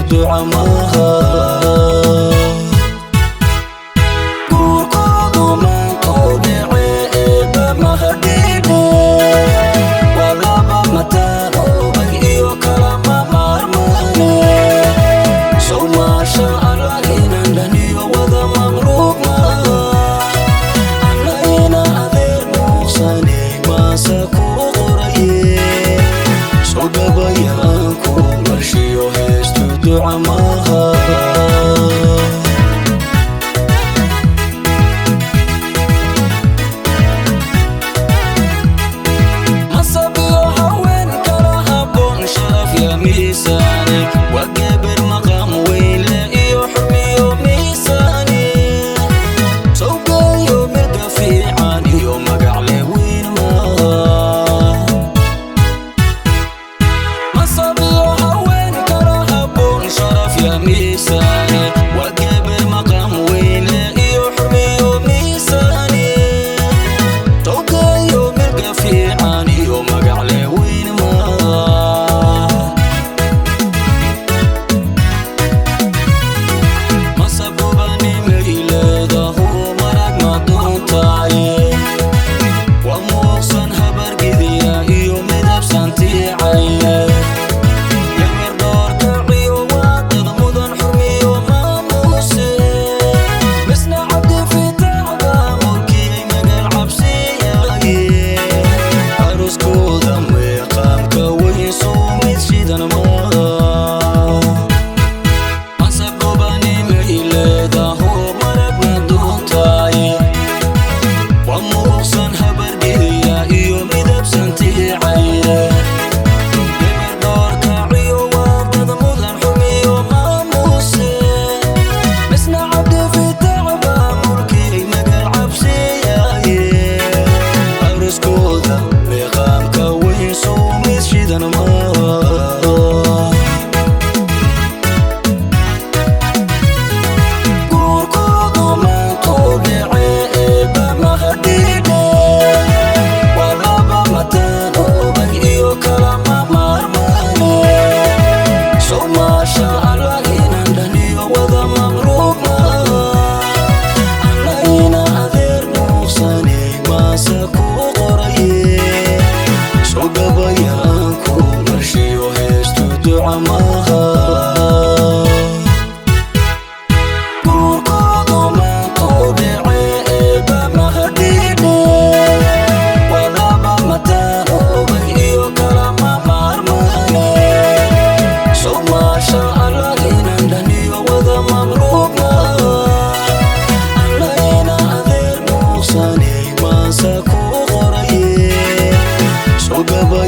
duca maaha guurkoodu maantoo dhece eebba mahadhiidhe waa laba mataanoobay iyo kalama maarmaane sow maasha allah inaan dhaniyo wada maqluuq maaha annagina adeer muuqsaney maasa kuu qoraye sow gabaya aan ku marshiyo heestu duca maaha وقبر مقام ويله iyo xurmiyo miisaani sawgayo mirga fiican iyo magac leh weyn ma sabiyo haween kala haboon sharaf ya miisaani waqbir maqam weyله iyo xurmiyo miisaani sawgayo mirga fiican iyo magac leh weyn Gaba